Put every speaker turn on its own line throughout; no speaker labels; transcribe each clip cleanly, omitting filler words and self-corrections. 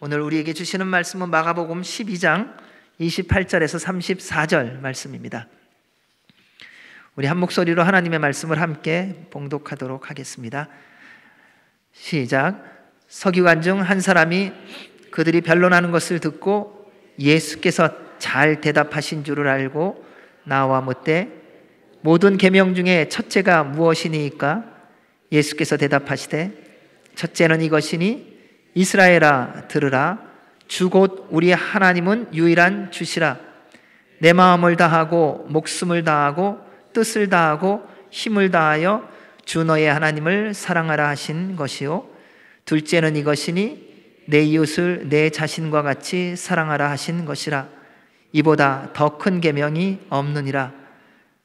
오늘 우리에게 주시는 말씀은 마가복음 12장 28절에서 34절 말씀입니다. 우리 한 목소리로 하나님의 말씀을 함께 봉독하도록 하겠습니다. 시작. 서기관 중 한 사람이 그들이 변론하는 것을 듣고 예수께서 잘 대답하신 줄을 알고 나와 묻되 모든 계명 중에 첫째가 무엇이니까? 예수께서 대답하시되 첫째는 이것이니 이스라엘아 들으라. 주 곧 우리 하나님은 유일한 주시라. 내 마음을 다하고 목숨을 다하고 뜻을 다하고 힘을 다하여 주 너의 하나님을 사랑하라 하신 것이요. 둘째는 이것이니 내 이웃을 내 자신과 같이 사랑하라 하신 것이라. 이보다 더 큰 계명이 없느니라.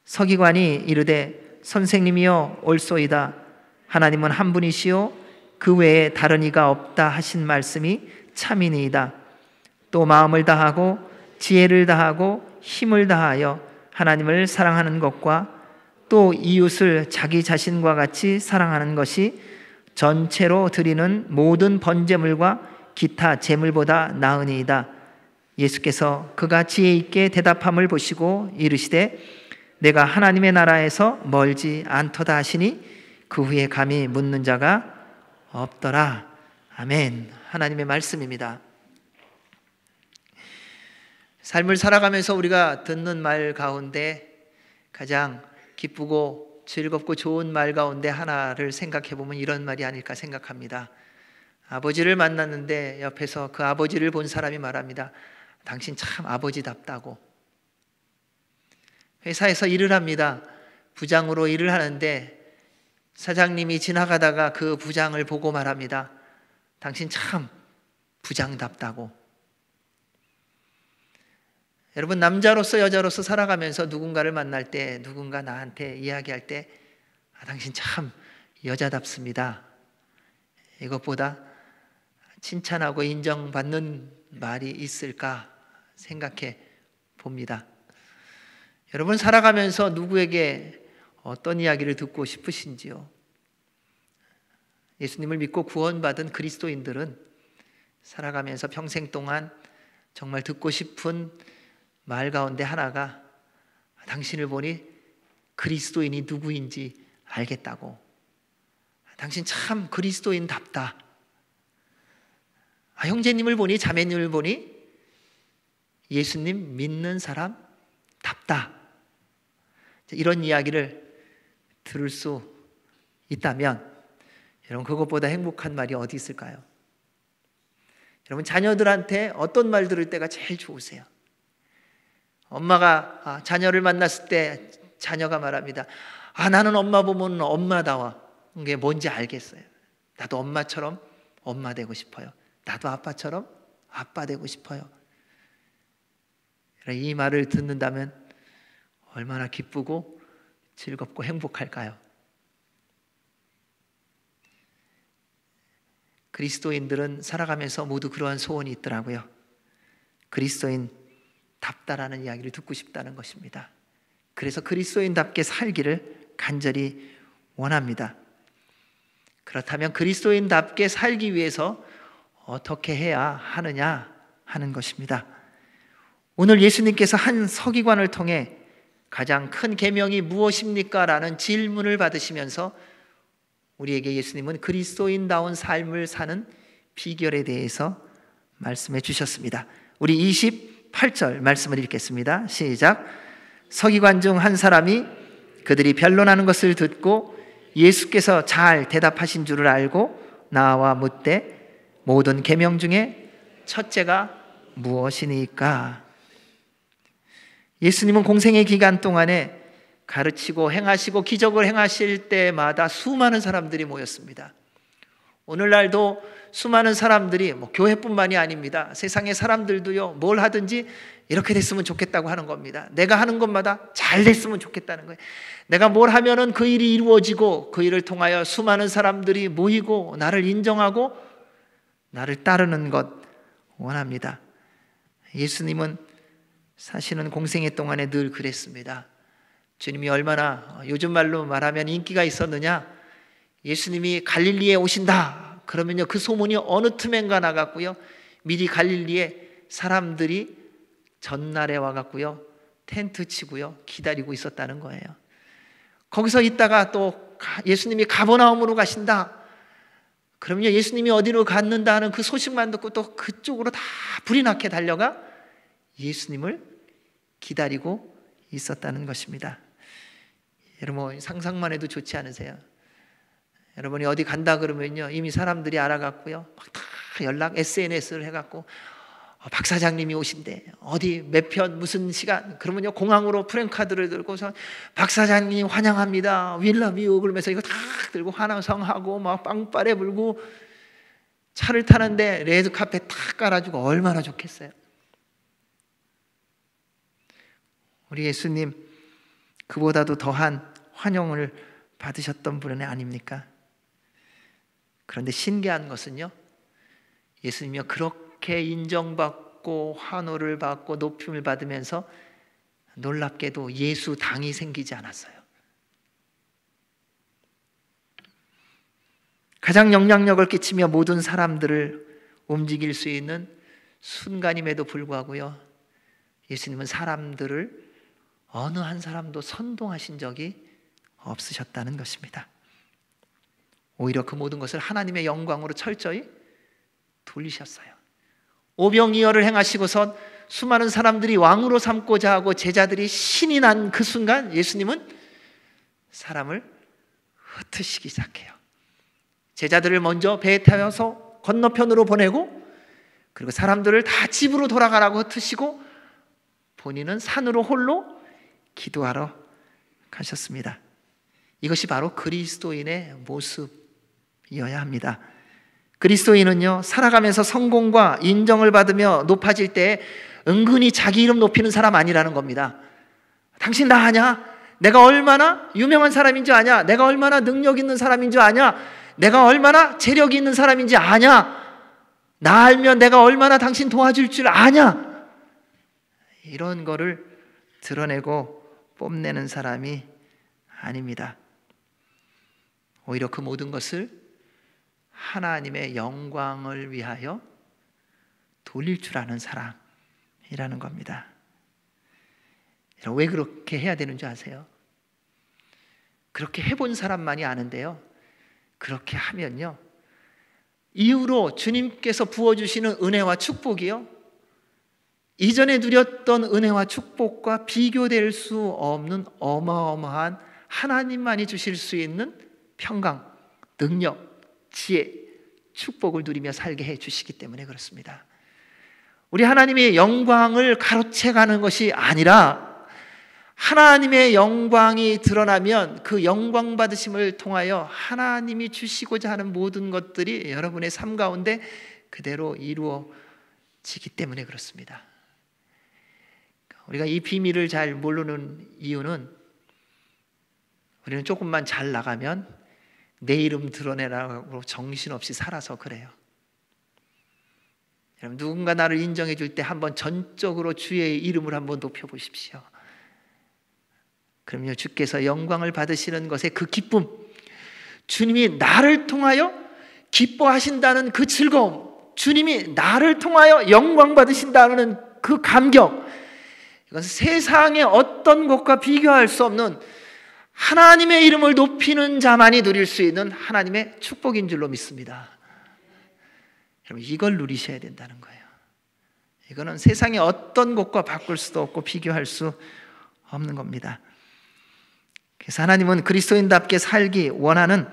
서기관이 이르되 선생님이여 옳소이다. 하나님은 한 분이시요 그 외에 다른 이가 없다 하신 말씀이 참이니이다. 또 마음을 다하고 지혜를 다하고 힘을 다하여 하나님을 사랑하는 것과 또 이웃을 자기 자신과 같이 사랑하는 것이 전체로 드리는 모든 번제물과 기타 제물보다 나으니이다. 예수께서 그가 지혜 있게 대답함을 보시고 이르시되 내가 하나님의 나라에서 멀지 않도다 하시니 그 후에 감히 묻는 자가 없더라. 아멘. 하나님의 말씀입니다. 삶을 살아가면서 우리가 듣는 말 가운데 가장 기쁘고 즐겁고 좋은 말 가운데 하나를 생각해 보면 이런 말이 아닐까 생각합니다. 아버지를 만났는데 옆에서 그 아버지를 본 사람이 말합니다. 당신 참 아버지답다고. 회사에서 일을 합니다. 부장으로 일을 하는데 사장님이 지나가다가 그 부장을 보고 말합니다. 당신 참 부장답다고. 여러분, 남자로서 여자로서 살아가면서 누군가를 만날 때, 누군가 나한테 이야기할 때 당신 참 여자답습니다. 이것보다 칭찬하고 인정받는 말이 있을까 생각해 봅니다. 여러분, 살아가면서 누구에게 어떤 이야기를 듣고 싶으신지요? 예수님을 믿고 구원받은 그리스도인들은 살아가면서 평생 동안 정말 듣고 싶은 말 가운데 하나가 당신을 보니 그리스도인이 누구인지 알겠다고. 당신 참 그리스도인답다. 형제님을 보니, 자매님을 보니 예수님 믿는 사람답다. 이런 이야기를 들을 수 있다면 여러분, 그것보다 행복한 말이 어디 있을까요? 여러분, 자녀들한테 어떤 말 들을 때가 제일 좋으세요? 엄마가 자녀를 만났을 때 자녀가 말합니다. 나는 엄마 보면 엄마다워. 이게 뭔지 알겠어요. 나도 엄마처럼 엄마 되고 싶어요. 나도 아빠처럼 아빠 되고 싶어요. 이 말을 듣는다면 얼마나 기쁘고 즐겁고 행복할까요? 그리스도인들은 살아가면서 모두 그러한 소원이 있더라고요. 그리스도인답다라는 이야기를 듣고 싶다는 것입니다. 그래서 그리스도인답게 살기를 간절히 원합니다. 그렇다면 그리스도인답게 살기 위해서 어떻게 해야 하느냐 하는 것입니다. 오늘 예수님께서 한 서기관을 통해 가장 큰 계명이 무엇입니까? 라는 질문을 받으시면서 우리에게 예수님은 그리스도인다운 삶을 사는 비결에 대해서 말씀해 주셨습니다. 우리 28절 말씀을 읽겠습니다. 시작. 서기관 중 한 사람이 그들이 변론하는 것을 듣고 예수께서 잘 대답하신 줄을 알고 나와 묻되 모든 계명 중에 첫째가 무엇이니까? 예수님은 공생의 기간 동안에 가르치고 행하시고 기적을 행하실 때마다 수많은 사람들이 모였습니다. 오늘날도 수많은 사람들이 교회뿐만이 아닙니다. 세상의 사람들도요, 뭘 하든지 이렇게 됐으면 좋겠다고 하는 겁니다. 내가 하는 것마다 잘 됐으면 좋겠다는 거예요. 내가 뭘 하면은 그 일이 이루어지고 그 일을 통하여 수많은 사람들이 모이고 나를 인정하고 나를 따르는 것 원합니다. 예수님은 사실은 공생애 동안에 늘 그랬습니다. 주님이 얼마나 요즘 말로 말하면 인기가 있었느냐? 예수님이 갈릴리에 오신다 그러면요, 그 소문이 어느 틈엔가 나갔고요, 미리 갈릴리에 사람들이 전날에 와갖고요 텐트 치고요 기다리고 있었다는 거예요. 거기서 있다가 또 예수님이 가버나움으로 가신다. 그럼요 예수님이 어디로 갔는다는 그 소식만 듣고 또 그쪽으로 다 불이 나게 달려가 예수님을 기다리고 있었다는 것입니다. 여러분 상상만 해도 좋지 않으세요? 여러분이 어디 간다 그러면요 이미 사람들이 알아갔고요 막 다 연락 SNS를 해갖고 박 사장님이 오신대. 어디 몇 편 무슨 시간. 그러면요 공항으로 프랭카드를 들고서 박 사장님 환영합니다. We love you 그러면서 이거 다 들고 환호성하고 막 빵빠레 불고 차를 타는데 레드카펫 탁 깔아주고 얼마나 좋겠어요. 우리 예수님 그보다도 더한 환영을 받으셨던 분은 아닙니까? 그런데 신기한 것은요 예수님이요 그렇게 인정받고 환호를 받고 높임을 받으면서 놀랍게도 예수 당이 생기지 않았어요. 가장 영향력을 끼치며 모든 사람들을 움직일 수 있는 순간임에도 불구하고요 예수님은 사람들을 어느 한 사람도 선동하신 적이 없으셨다는 것입니다. 오히려 그 모든 것을 하나님의 영광으로 철저히 돌리셨어요. 오병이어를 행하시고선 수많은 사람들이 왕으로 삼고자 하고 제자들이 신이 난 그 순간 예수님은 사람을 흩으시기 시작해요. 제자들을 먼저 배에 태워서 건너편으로 보내고 그리고 사람들을 다 집으로 돌아가라고 흩으시고 본인은 산으로 홀로 기도하러 가셨습니다. 이것이 바로 그리스도인의 모습이어야 합니다. 그리스도인은요 살아가면서 성공과 인정을 받으며 높아질 때 은근히 자기 이름 높이는 사람 아니라는 겁니다. 당신 나 아냐? 내가 얼마나 유명한 사람인 줄 아냐? 내가 얼마나 능력 있는 사람인 줄 아냐? 내가 얼마나 재력이 있는 사람인지 아냐? 나 알면 내가 얼마나 당신 도와줄 줄 아냐? 이런 거를 드러내고 뽐내는 사람이 아닙니다. 오히려 그 모든 것을 하나님의 영광을 위하여 돌릴 줄 아는 사람이라는 겁니다. 왜 그렇게 해야 되는 줄 아세요? 그렇게 해본 사람만이 아는데요 그렇게 하면요 이후로 주님께서 부어주시는 은혜와 축복이요 이전에 누렸던 은혜와 축복과 비교될 수 없는 어마어마한 하나님만이 주실 수 있는 평강, 능력, 지혜, 축복을 누리며 살게 해주시기 때문에 그렇습니다. 우리 하나님의 영광을 가로채가는 것이 아니라 하나님의 영광이 드러나면 그 영광 받으심을 통하여 하나님이 주시고자 하는 모든 것들이 여러분의 삶 가운데 그대로 이루어지기 때문에 그렇습니다. 우리가 이 비밀을 잘 모르는 이유는 우리는 조금만 잘 나가면 내 이름 드러내라고 정신없이 살아서 그래요. 여러분 누군가 나를 인정해 줄 때 한번 전적으로 주의 이름을 한번 높여보십시오. 그럼요 주께서 영광을 받으시는 것의 그 기쁨, 주님이 나를 통하여 기뻐하신다는 그 즐거움, 주님이 나를 통하여 영광 받으신다는 그 감격, 이건 세상의 어떤 것과 비교할 수 없는 하나님의 이름을 높이는 자만이 누릴 수 있는 하나님의 축복인 줄로 믿습니다. 여러분 이걸 누리셔야 된다는 거예요. 이거는 세상의 어떤 것과 바꿀 수도 없고 비교할 수 없는 겁니다. 그래서 하나님은 그리스도인답게 살기 원하는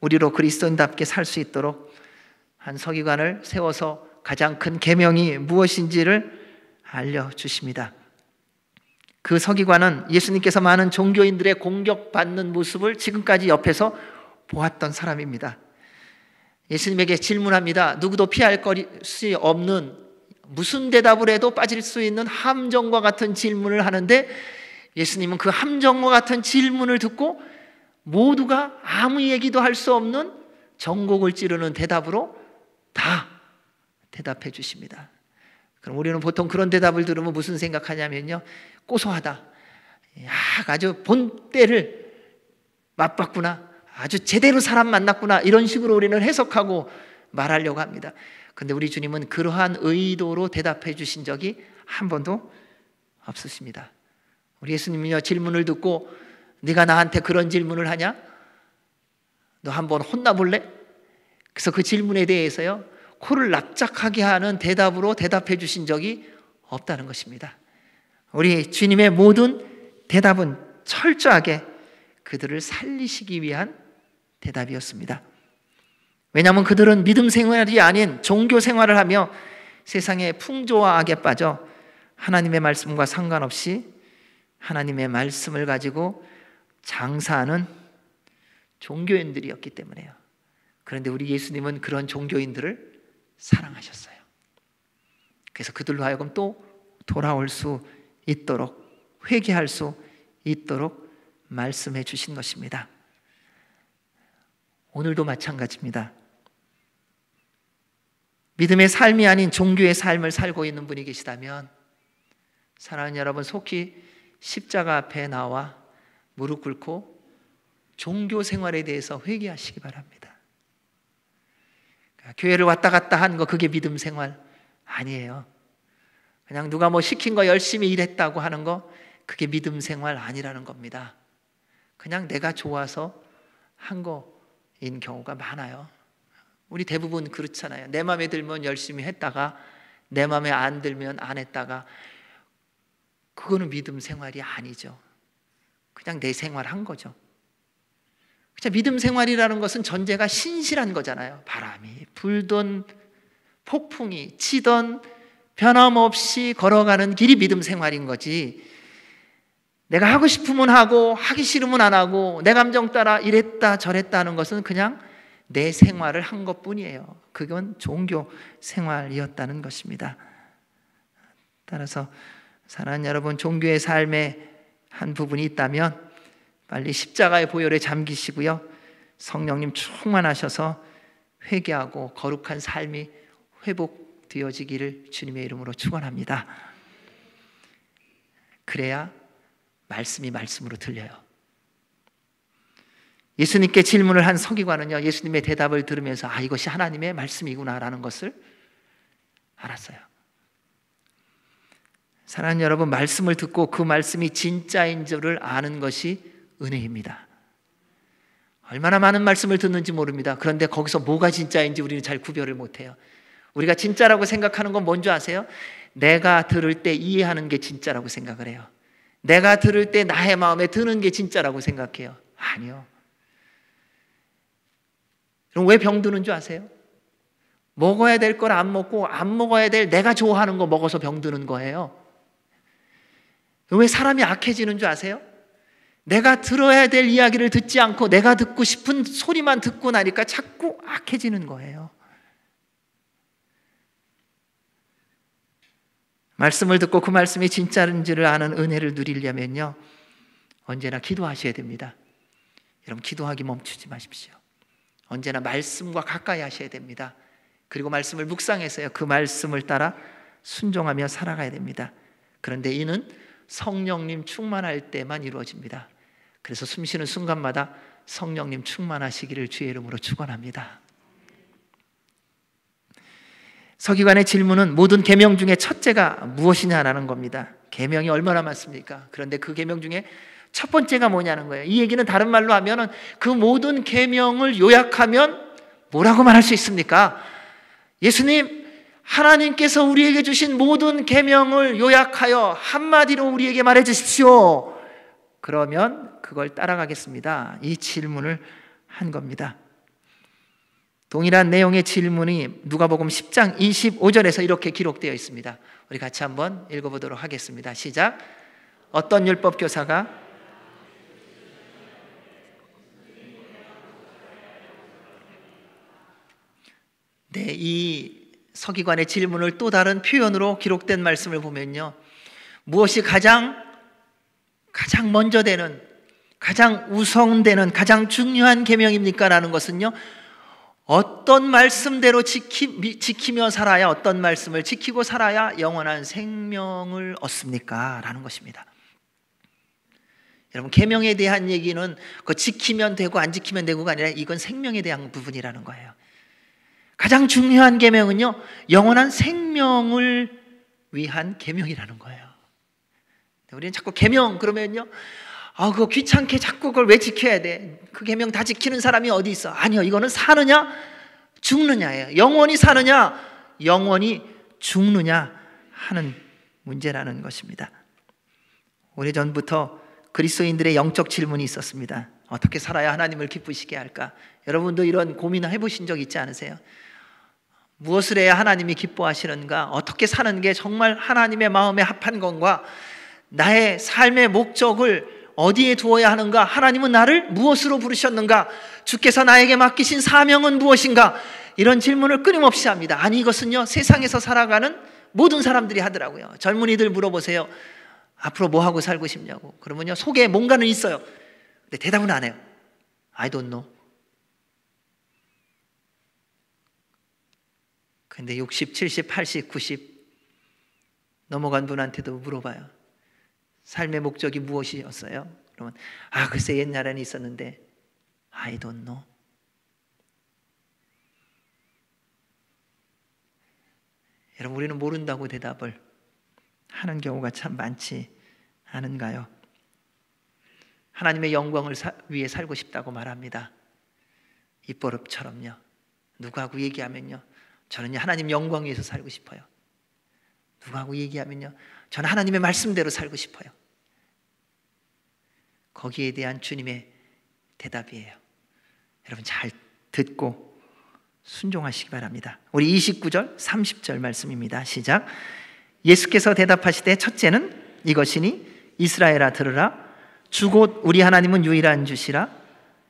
우리로 그리스도인답게 살 수 있도록 한 서기관을 세워서 가장 큰 계명이 무엇인지를 알려주십니다. 그 서기관은 예수님께서 많은 종교인들의 공격받는 모습을 지금까지 옆에서 보았던 사람입니다. 예수님에게 질문합니다. 누구도 피할 것이 없는, 무슨 대답을 해도 빠질 수 있는 함정과 같은 질문을 하는데 예수님은 그 함정과 같은 질문을 듣고 모두가 아무 얘기도 할 수 없는 전곡을 찌르는 대답으로 다 대답해 주십니다. 그럼 우리는 보통 그런 대답을 들으면 무슨 생각하냐면요, 고소하다, 아주 본때를 맛봤구나, 아주 제대로 사람 만났구나, 이런 식으로 우리는 해석하고 말하려고 합니다. 근데 우리 주님은 그러한 의도로 대답해 주신 적이 한 번도 없으십니다. 우리 예수님은요, 질문을 듣고 네가 나한테 그런 질문을 하냐? 너 한번 혼나볼래? 그래서 그 질문에 대해서요, 코를 납작하게 하는 대답으로 대답해 주신 적이 없다는 것입니다. 우리 주님의 모든 대답은 철저하게 그들을 살리시기 위한 대답이었습니다. 왜냐하면 그들은 믿음 생활이 아닌 종교 생활을 하며 세상의 풍조와 악에 빠져 하나님의 말씀과 상관없이 하나님의 말씀을 가지고 장사하는 종교인들이었기 때문에요. 그런데 우리 예수님은 그런 종교인들을 사랑하셨어요. 그래서 그들로 하여금 또 돌아올 수 있도록, 회개할 수 있도록 말씀해 주신 것입니다. 오늘도 마찬가지입니다. 믿음의 삶이 아닌 종교의 삶을 살고 있는 분이 계시다면, 사랑하는 여러분, 속히 십자가 앞에 나와 무릎 꿇고 종교 생활에 대해서 회개하시기 바랍니다. 교회를 왔다 갔다 한 거, 그게 믿음 생활 아니에요. 그냥 누가 뭐 시킨 거 열심히 일했다고 하는 거, 그게 믿음 생활 아니라는 겁니다. 그냥 내가 좋아서 한 거인 경우가 많아요. 우리 대부분 그렇잖아요. 내 마음에 들면 열심히 했다가 내 마음에 안 들면 안 했다가, 그거는 믿음 생활이 아니죠. 그냥 내 생활 한 거죠. 믿음 생활이라는 것은 전제가 신실한 거잖아요. 바람이 불던 폭풍이 치던 변함없이 걸어가는 길이 믿음 생활인 거지, 내가 하고 싶으면 하고 하기 싫으면 안 하고 내 감정 따라 이랬다 저랬다 하는 것은 그냥 내 생활을 한 것뿐이에요. 그건 종교 생활이었다는 것입니다. 따라서 사랑하는 여러분, 종교의 삶의 한 부분이 있다면 빨리 십자가의 보혈에 잠기시고요, 성령님 충만하셔서 회개하고 거룩한 삶이 회복되어지기를 주님의 이름으로 축원합니다. 그래야 말씀이 말씀으로 들려요. 예수님께 질문을 한 서기관은요, 예수님의 대답을 들으면서 아, 이것이 하나님의 말씀이구나라는 것을 알았어요. 사랑하는 여러분, 말씀을 듣고 그 말씀이 진짜인 줄을 아는 것이 은혜입니다. 얼마나 많은 말씀을 듣는지 모릅니다. 그런데 거기서 뭐가 진짜인지 우리는 잘 구별을 못해요. 우리가 진짜라고 생각하는 건 뭔지 아세요? 내가 들을 때 이해하는 게 진짜라고 생각을 해요. 내가 들을 때 나의 마음에 드는 게 진짜라고 생각해요. 아니요. 그럼 왜 병드는 줄 아세요? 먹어야 될 걸 안 먹고 안 먹어야 될 내가 좋아하는 거 먹어서 병드는 거예요. 왜 사람이 악해지는 줄 아세요? 내가 들어야 될 이야기를 듣지 않고 내가 듣고 싶은 소리만 듣고 나니까 자꾸 악해지는 거예요. 말씀을 듣고 그 말씀이 진짜인지를 아는 은혜를 누리려면요, 언제나 기도하셔야 됩니다. 여러분, 기도하기 멈추지 마십시오. 언제나 말씀과 가까이 하셔야 됩니다. 그리고 말씀을 묵상해서요, 그 말씀을 따라 순종하며 살아가야 됩니다. 그런데 이는 성령님 충만할 때만 이루어집니다. 그래서 숨쉬는 순간마다 성령님 충만하시기를 주의 이름으로 축원합니다. 서기관의 질문은 모든 계명 중에 첫째가 무엇이냐라는 겁니다. 계명이 얼마나 많습니까? 그런데 그 계명 중에 첫 번째가 뭐냐는 거예요. 이 얘기는 다른 말로 하면은 그 모든 계명을 요약하면 뭐라고 말할 수 있습니까? 예수님, 하나님께서 우리에게 주신 모든 계명을 요약하여 한마디로 우리에게 말해 주십시오. 그러면 그걸 따라가겠습니다. 이 질문을 한 겁니다. 동일한 내용의 질문이 누가복음 10장 25절에서 이렇게 기록되어 있습니다. 우리 같이 한번 읽어보도록 하겠습니다. 시작. 어떤 율법 교사가 이 서기관의 질문을 또 다른 표현으로 기록된 말씀을 보면요, 무엇이 가장 먼저 되는, 가장 우선되는, 가장 중요한 계명입니까? 라는 것은요, 어떤 말씀대로 지키며 살아야, 어떤 말씀을 지키고 살아야 영원한 생명을 얻습니까? 라는 것입니다. 여러분, 계명에 대한 얘기는 그 지키면 되고 안 지키면 되고가 아니라 이건 생명에 대한 부분이라는 거예요. 가장 중요한 계명은요, 영원한 생명을 위한 계명이라는 거예요. 우리는 자꾸 계명 그러면요, 그거 귀찮게 자꾸 그걸 왜 지켜야 돼? 그 계명 다 지키는 사람이 어디 있어? 아니요, 이거는 사느냐 죽느냐예요. 영원히 사느냐 영원히 죽느냐 하는 문제라는 것입니다. 오래전부터 그리스도인들의 영적 질문이 있었습니다. 어떻게 살아야 하나님을 기쁘시게 할까? 여러분도 이런 고민을 해보신 적 있지 않으세요? 무엇을 해야 하나님이 기뻐하시는가? 어떻게 사는 게 정말 하나님의 마음에 합한 건가? 나의 삶의 목적을 어디에 두어야 하는가? 하나님은 나를 무엇으로 부르셨는가? 주께서 나에게 맡기신 사명은 무엇인가? 이런 질문을 끊임없이 합니다. 아니, 이것은요, 세상에서 살아가는 모든 사람들이 하더라고요. 젊은이들 물어보세요. 앞으로 뭐 하고 살고 싶냐고. 그러면요, 속에 뭔가는 있어요. 근데 대답은 안 해요. I don't know. 근데 60, 70, 80, 90 넘어간 분한테도 물어봐요. 삶의 목적이 무엇이었어요? 그러면 글쎄 옛날에는 있었는데 I don't know. 여러분, 우리는 모른다고 대답을 하는 경우가 참 많지 않은가요? 하나님의 영광을 위해 살고 싶다고 말합니다. 입버릇처럼요. 누구하고 얘기하면요, 저는 하나님 영광 위해서 살고 싶어요. 누구하고 얘기하면요, 저는 하나님의 말씀대로 살고 싶어요. 거기에 대한 주님의 대답이에요. 여러분, 잘 듣고 순종하시기 바랍니다. 우리 29절 30절 말씀입니다. 시작. 예수께서 대답하시되 첫째는 이것이니 이스라엘아 들으라. 주 곧 우리 하나님은 유일한 주시라.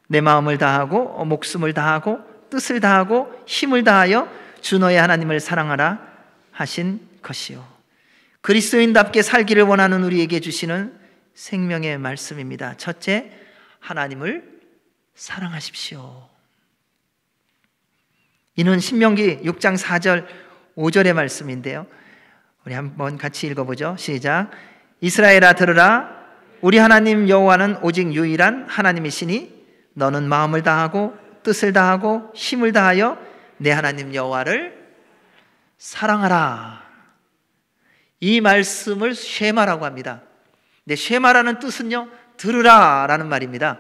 내 마음을 다하고 목숨을 다하고 뜻을 다하고 힘을 다하여 주 너의 하나님을 사랑하라 하신 것이요. 그리스도인답게 살기를 원하는 우리에게 주시는 생명의 말씀입니다. 첫째, 하나님을 사랑하십시오. 이는 신명기 6장 4절 5절의 말씀인데요, 우리 한번 같이 읽어보죠. 시작. 이스라엘아 들으라. 우리 하나님 여호와는 오직 유일한 하나님이시니 너는 마음을 다하고 뜻을 다하고 힘을 다하여 내 하나님 여호와를 사랑하라. 이 말씀을 쉐마라고 합니다. 근데 쉐마라는 뜻은요, 들으라 라는 말입니다.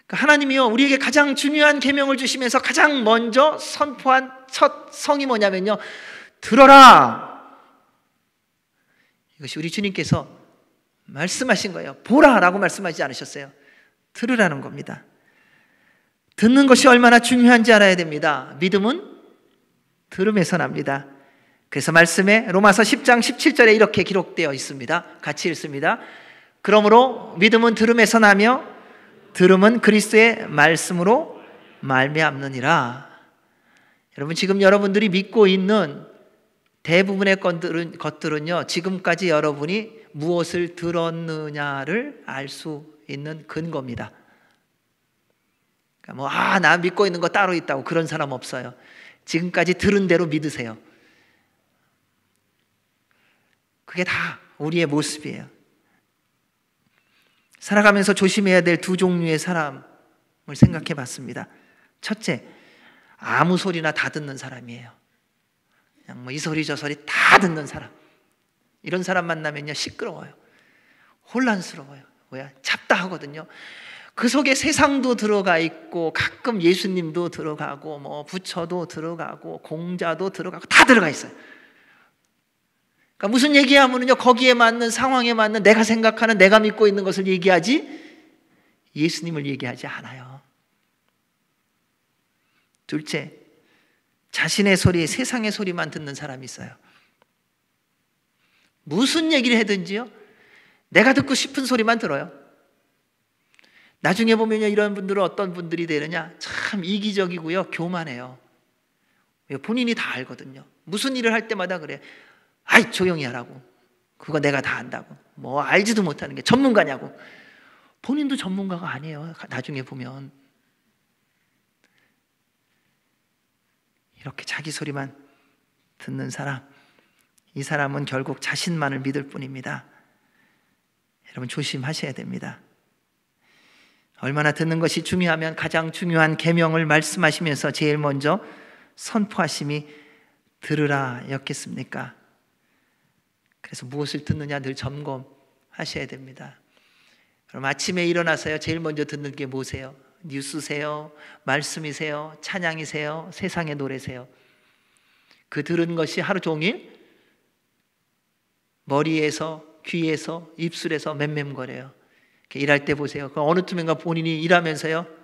하나님이요, 우리에게 가장 중요한 계명을 주시면서 가장 먼저 선포한 첫 성이 뭐냐면요, 들어라. 이것이 우리 주님께서 말씀하신 거예요. 보라 라고 말씀하지 않으셨어요. 들으라는 겁니다. 듣는 것이 얼마나 중요한지 알아야 됩니다. 믿음은 들음에서 납니다. 그래서 말씀에 로마서 10장 17절에 이렇게 기록되어 있습니다. 같이 읽습니다. 그러므로 믿음은 들음에서 나며 들음은 그리스도의 말씀으로 말미암느니라. 여러분, 지금 여러분들이 믿고 있는 대부분의 것들은요, 지금까지 여러분이 무엇을 들었느냐를 알 수 있는 근거입니다. 그러니까 나 믿고 있는 거 따로 있다고 그런 사람 없어요. 지금까지 들은 대로 믿으세요. 그게 다 우리의 모습이에요. 살아가면서 조심해야 될 두 종류의 사람을 생각해 봤습니다. 첫째, 아무 소리나 다 듣는 사람이에요. 그냥 이 소리 저 소리 다 듣는 사람. 이런 사람 만나면요, 시끄러워요. 혼란스러워요. 잡다하거든요. 그 속에 세상도 들어가 있고 가끔 예수님도 들어가고 부처도 들어가고 공자도 들어가고 다 들어가 있어요. 그러니까 무슨 얘기하면요, 거기에 맞는 상황에 맞는 내가 생각하는 내가 믿고 있는 것을 얘기하지 예수님을 얘기하지 않아요. 둘째, 자신의 소리, 세상의 소리만 듣는 사람이 있어요. 무슨 얘기를 하든지요, 내가 듣고 싶은 소리만 들어요. 나중에 보면요, 이런 분들은 어떤 분들이 되느냐, 참 이기적이고요, 교만해요. 본인이 다 알거든요. 무슨 일을 할 때마다 그래. 아이, 조용히 하라고. 그거 내가 다 안다고. 알지도 못하는 게 전문가냐고. 본인도 전문가가 아니에요. 나중에 보면 이렇게 자기 소리만 듣는 사람, 이 사람은 결국 자신만을 믿을 뿐입니다. 여러분, 조심하셔야 됩니다. 얼마나 듣는 것이 중요하면 가장 중요한 계명을 말씀하시면서 제일 먼저 선포하심이 들으라 였겠습니까? 그래서 무엇을 듣느냐 늘 점검하셔야 됩니다. 그럼 아침에 일어나서요, 제일 먼저 듣는 게 뭐세요? 뉴스세요? 말씀이세요? 찬양이세요? 세상의 노래세요? 그 들은 것이 하루 종일 머리에서, 귀에서, 입술에서 맴맴거려요. 일할 때 보세요. 어느 틈인가 본인이 일하면서요,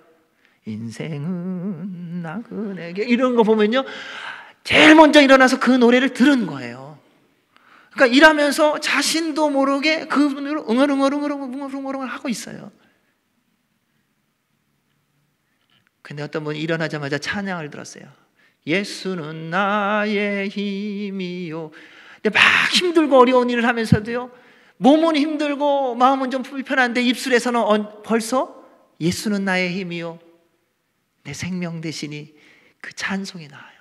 인생은 나그네게 이런 거 보면요, 제일 먼저 일어나서 그 노래를 들은 거예요. 그러니까 일하면서 자신도 모르게 그 노래를 응얼응얼 하고 있어요. 근데 어떤 분이 일어나자마자 찬양을 들었어요. 예수는 나의 힘이요. 근데 막 힘들고 어려운 일을 하면서도요, 몸은 힘들고 마음은 좀 불편한데 입술에서는 벌써 예수는 나의 힘이요, 내 생명 되시니 그 찬송이 나와요.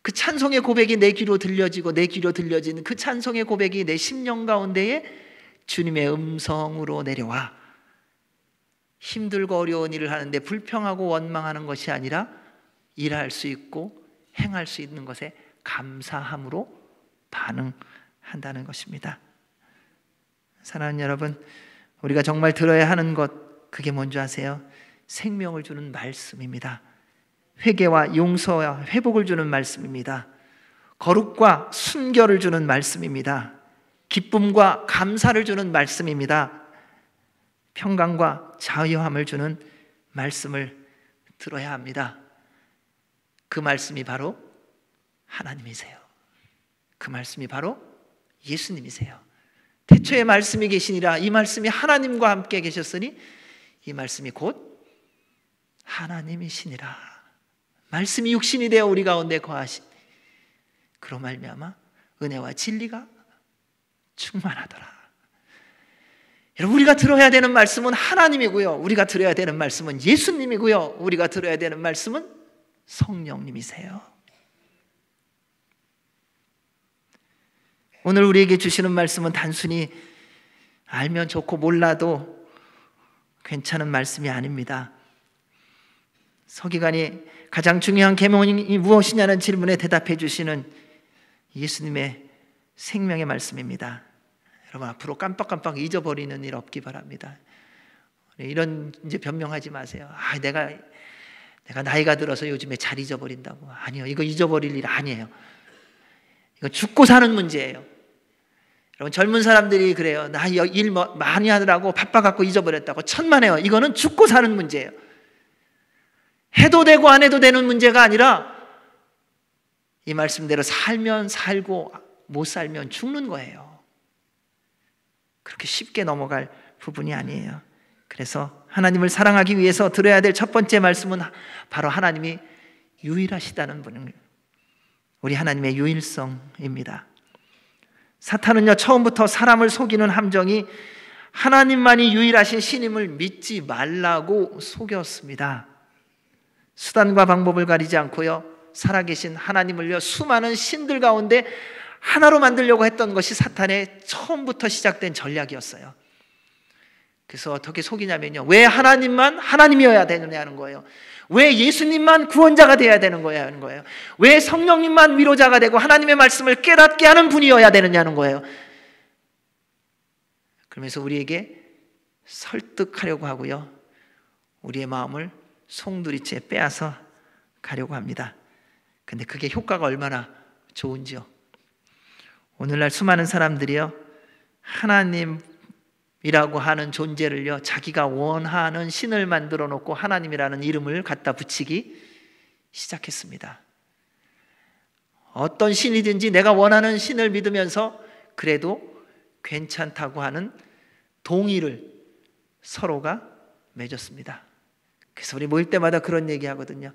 그 찬송의 고백이 내 귀로 들려지고 내 귀로 들려지는 그 찬송의 고백이 내 심령 가운데에 주님의 음성으로 내려와 힘들고 어려운 일을 하는데 불평하고 원망하는 것이 아니라 일할 수 있고 행할 수 있는 것에 감사함으로 반응한다는 것입니다. 사랑하는 여러분, 우리가 정말 들어야 하는 것, 그게 뭔지 아세요? 생명을 주는 말씀입니다. 회개와 용서와 회복을 주는 말씀입니다. 거룩과 순결을 주는 말씀입니다. 기쁨과 감사를 주는 말씀입니다. 평강과 자유함을 주는 말씀을 들어야 합니다. 그 말씀이 바로 하나님이세요. 그 말씀이 바로 예수님이세요. 태초에 말씀이 계시니라. 이 말씀이 하나님과 함께 계셨으니 이 말씀이 곧 하나님이시니라. 말씀이 육신이 되어 우리 가운데 거하신, 그로 말미암아 은혜와 진리가 충만하더라. 여러분, 우리가 들어야 되는 말씀은 하나님이고요, 우리가 들어야 되는 말씀은 예수님이고요, 우리가 들어야 되는 말씀은 성령님이세요. 오늘 우리에게 주시는 말씀은 단순히 알면 좋고 몰라도 괜찮은 말씀이 아닙니다. 서기관이 가장 중요한 계명이 무엇이냐는 질문에 대답해 주시는 예수님의 생명의 말씀입니다. 여러분, 앞으로 깜빡깜빡 잊어버리는 일 없기 바랍니다. 이런 이제 변명하지 마세요. 내가 나이가 들어서 요즘에 잘 잊어버린다고. 아니요, 이거 잊어버릴 일 아니에요. 이거 죽고 사는 문제예요. 여러분, 젊은 사람들이 그래요. 나 일 많이 하느라고 바빠갖고 잊어버렸다고. 천만에요. 이거는 죽고 사는 문제예요. 해도 되고 안 해도 되는 문제가 아니라 이 말씀대로 살면 살고 못 살면 죽는 거예요. 그렇게 쉽게 넘어갈 부분이 아니에요. 그래서 하나님을 사랑하기 위해서 들어야 될 첫 번째 말씀은 바로 하나님이 유일하시다는 분입니다. 우리 하나님의 유일성입니다. 사탄은요, 처음부터 사람을 속이는 함정이 하나님만이 유일하신 신임을 믿지 말라고 속였습니다. 수단과 방법을 가리지 않고요, 살아계신 하나님을요, 수많은 신들 가운데 하나로 만들려고 했던 것이 사탄의 처음부터 시작된 전략이었어요. 그래서 어떻게 속이냐면요, 왜 하나님만 하나님이어야 되느냐는 거예요. 왜 예수님만 구원자가 되어야 되는 거예요. 왜 성령님만 위로자가 되고 하나님의 말씀을 깨닫게 하는 분이어야 되느냐는 거예요. 그러면서 우리에게 설득하려고 하고요, 우리의 마음을 송두리째 빼앗아 가려고 합니다. 근데 그게 효과가 얼마나 좋은지요. 오늘날 수많은 사람들이요, 하나님이라고 하는 존재를요, 자기가 원하는 신을 만들어 놓고 하나님이라는 이름을 갖다 붙이기 시작했습니다. 어떤 신이든지 내가 원하는 신을 믿으면서 그래도 괜찮다고 하는 동의를 서로가 맺었습니다. 그래서 우리 모일 때마다 그런 얘기 하거든요.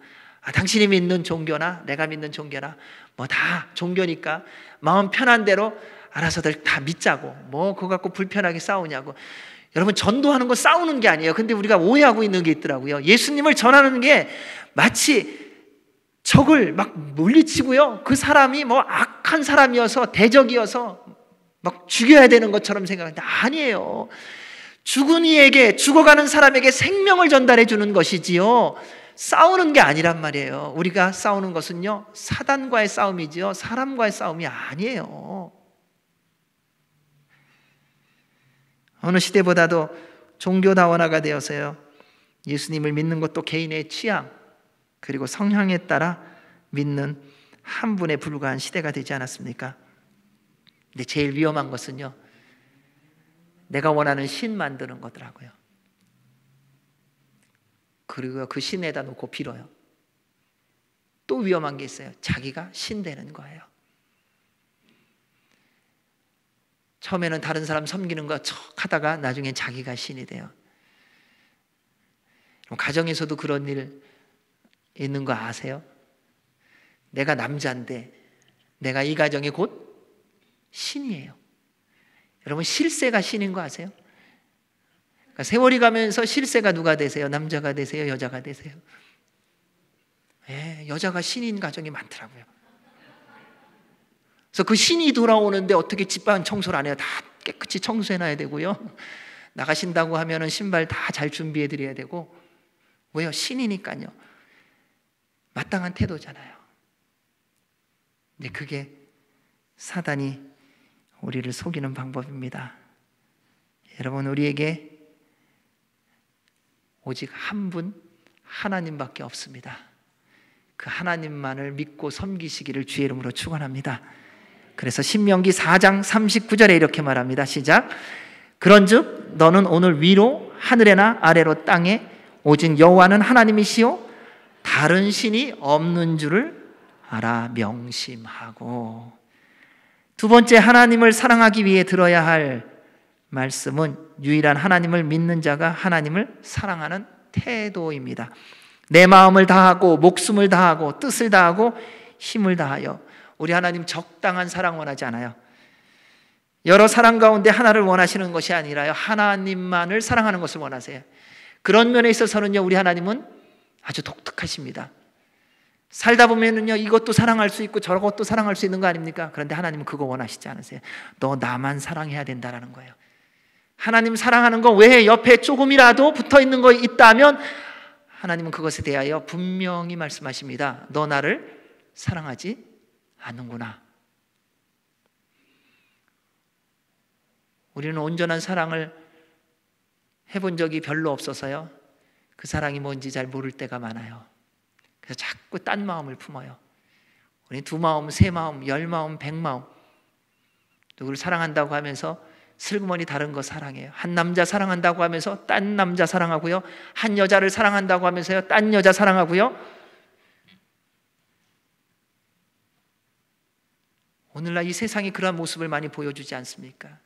당신이 믿는 종교나 내가 믿는 종교나 뭐 다 종교니까 마음 편한 대로 알아서들 다 믿자고, 뭐 그거 갖고 불편하게 싸우냐고. 여러분, 전도하는 거 싸우는 게 아니에요. 근데 우리가 오해하고 있는 게 있더라고요. 예수님을 전하는 게 마치 적을 막 물리치고요, 그 사람이 뭐 악한 사람이어서 대적이어서 막 죽여야 되는 것처럼 생각하는데 아니에요. 죽은 이에게, 죽어가는 사람에게 생명을 전달해 주는 것이지요, 싸우는 게 아니란 말이에요. 우리가 싸우는 것은요, 사단과의 싸움이지요, 사람과의 싸움이 아니에요. 어느 시대보다도 종교다원화가 되어서요, 예수님을 믿는 것도 개인의 취향 그리고 성향에 따라 믿는 한 분에 불과한 시대가 되지 않았습니까? 근데 제일 위험한 것은요, 내가 원하는 신 만드는 거더라고요. 그리고 그 신에다 놓고 빌어요. 또 위험한 게 있어요. 자기가 신 되는 거예요. 처음에는 다른 사람 섬기는 거 척 하다가 나중엔 자기가 신이 돼요. 가정에서도 그런 일 있는 거 아세요? 내가 남자인데 내가 이 가정의 곧 신이에요. 여러분, 실세가 신인 거 아세요? 그러니까 세월이 가면서 실세가 누가 되세요? 남자가 되세요? 여자가 되세요? 여자가 신인 가정이 많더라고요. 그래서 그 신이 돌아오는데 어떻게 집안 청소를 안 해요? 다 깨끗이 청소해놔야 되고요. 나가신다고 하면은 신발 다 잘 준비해드려야 되고. 왜요? 신이니까요. 마땅한 태도잖아요. 근데 그게 사단이 우리를 속이는 방법입니다. 여러분, 우리에게 오직 한 분, 하나님밖에 없습니다. 그 하나님만을 믿고 섬기시기를 주의 이름으로 축원합니다. 그래서 신명기 4장 39절에 이렇게 말합니다. 시작. 그런즉 너는 오늘 위로 하늘에나 아래로 땅에 오직 여호와는 하나님이시요 다른 신이 없는 줄을 알아 명심하고. 두 번째, 하나님을 사랑하기 위해 들어야 할 말씀은 유일한 하나님을 믿는 자가 하나님을 사랑하는 태도입니다. 내 마음을 다하고 목숨을 다하고 뜻을 다하고 힘을 다하여. 우리 하나님 적당한 사랑 원하지 않아요. 여러 사랑 가운데 하나를 원하시는 것이 아니라요, 하나님만을 사랑하는 것을 원하세요. 그런 면에 있어서는요, 우리 하나님은 아주 독특하십니다. 살다 보면은요, 이것도 사랑할 수 있고 저것도 사랑할 수 있는 거 아닙니까? 그런데 하나님은 그거 원하시지 않으세요. 너 나만 사랑해야 된다라는 거예요. 하나님 사랑하는 거 외에 옆에 조금이라도 붙어 있는 거 있다면 하나님은 그것에 대하여 분명히 말씀하십니다. 너 나를 사랑하지 않는구나. 우리는 온전한 사랑을 해본 적이 별로 없어서요, 그 사랑이 뭔지 잘 모를 때가 많아요. 그래서 자꾸 딴 마음을 품어요. 우리 두 마음, 세 마음, 열 마음, 백 마음, 누구를 사랑한다고 하면서 슬그머니 다른 거 사랑해요. 한 남자 사랑한다고 하면서 딴 남자 사랑하고요, 한 여자를 사랑한다고 하면서요, 딴 여자 사랑하고요. 오늘날 이 세상이 그러한 모습을 많이 보여주지 않습니까?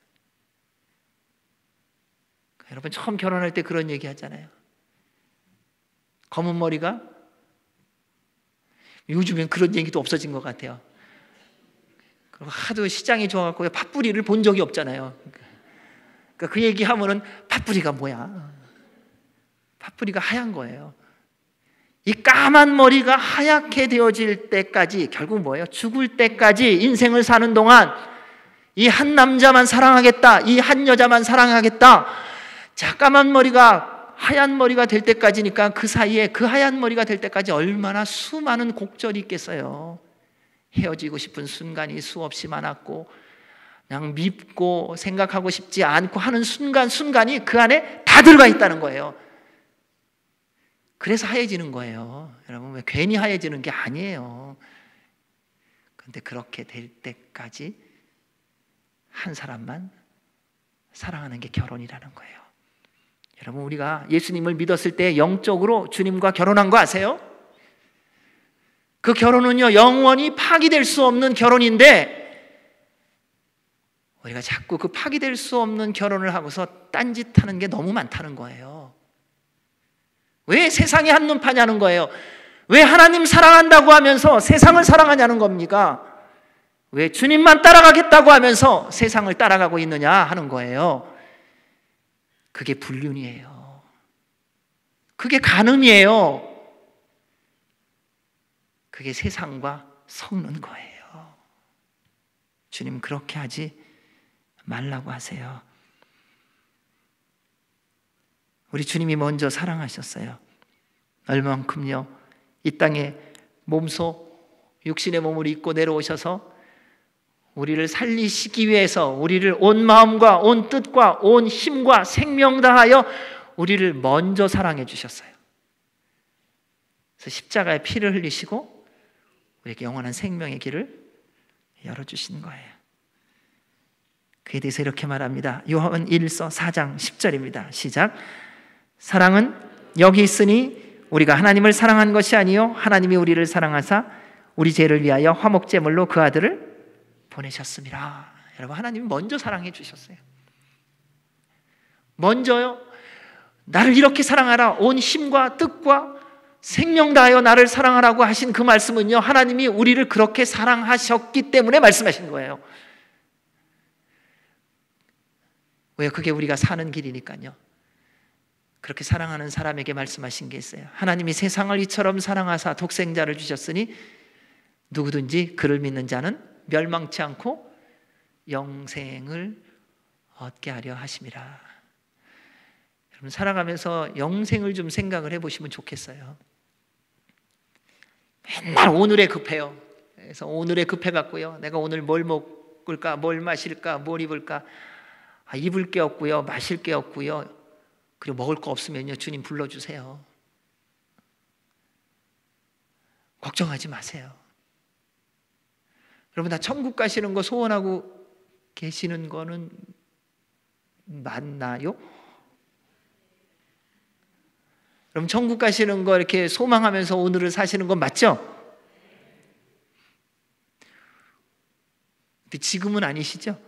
여러분, 처음 결혼할 때 그런 얘기 하잖아요. 검은 머리가, 요즘엔 그런 얘기도 없어진 것 같아요. 그리고 하도 시장이 좋아갖고 팥뿌리를 본 적이 없잖아요. 그러니까 그 얘기하면은 팥뿌리가 뭐야? 팥뿌리가 하얀 거예요. 이 까만 머리가 하얗게 되어질 때까지, 결국 뭐예요? 죽을 때까지 인생을 사는 동안 이 한 남자만 사랑하겠다, 이 한 여자만 사랑하겠다. 자, 까만 머리가 하얀 머리가 될 때까지니까 그 사이에 그 하얀 머리가 될 때까지 얼마나 수많은 곡절이 있겠어요. 헤어지고 싶은 순간이 수없이 많았고, 그냥 밉고 생각하고 싶지 않고 하는 순간순간이 그 안에 다 들어가 있다는 거예요. 그래서 하얘지는 거예요. 여러분, 왜 괜히 하얘지는 게 아니에요. 그런데 그렇게 될 때까지 한 사람만 사랑하는 게 결혼이라는 거예요. 여러분, 우리가 예수님을 믿었을 때 영적으로 주님과 결혼한 거 아세요? 그 결혼은요, 영원히 파기될 수 없는 결혼인데 우리가 자꾸 그 파기될 수 없는 결혼을 하고서 딴짓하는 게 너무 많다는 거예요. 왜 세상에 한눈 파냐는 거예요. 왜 하나님 사랑한다고 하면서 세상을 사랑하냐는 겁니까? 왜 주님만 따라가겠다고 하면서 세상을 따라가고 있느냐 하는 거예요. 그게 불륜이에요. 그게 간음이에요. 그게 세상과 섞는 거예요. 주님, 그렇게 하지 말라고 하세요. 우리 주님이 먼저 사랑하셨어요. 얼만큼요 이 땅에 몸소 육신의 몸을 입고 내려오셔서 우리를 살리시기 위해서 우리를 온 마음과 온 뜻과 온 힘과 생명 다하여 우리를 먼저 사랑해 주셨어요. 그래서 십자가에 피를 흘리시고 우리에게 영원한 생명의 길을 열어주신 거예요. 그에 대해서 이렇게 말합니다. 요한 1서 4장 10절입니다. 시작. 사랑은 여기 있으니 우리가 하나님을 사랑한 것이 아니요 하나님이 우리를 사랑하사 우리 죄를 위하여 화목제물로 그 아들을 보내셨습니다. 여러분, 하나님이 먼저 사랑해 주셨어요. 먼저요. 나를 이렇게 사랑하라, 온 힘과 뜻과 생명 다하여 나를 사랑하라고 하신 그 말씀은요, 하나님이 우리를 그렇게 사랑하셨기 때문에 말씀하신 거예요. 왜요? 그게 우리가 사는 길이니까요. 그렇게 사랑하는 사람에게 말씀하신 게 있어요. 하나님이 세상을 이처럼 사랑하사 독생자를 주셨으니 누구든지 그를 믿는 자는 멸망치 않고 영생을 얻게 하려 하심이라. 여러분, 살아가면서 영생을 좀 생각을 해보시면 좋겠어요. 맨날 오늘에 급해요. 그래서 오늘에 급해갖고요, 내가 오늘 뭘 먹을까, 뭘 마실까, 뭘 입을까, 입을 게 없고요, 마실 게 없고요, 그리고 먹을 거 없으면요, 주님 불러주세요. 걱정하지 마세요. 여러분, 다 천국 가시는 거 소원하고 계시는 거는 맞나요? 여러분, 천국 가시는 거 이렇게 소망하면서 오늘을 사시는 건 맞죠? 근데 지금은 아니시죠?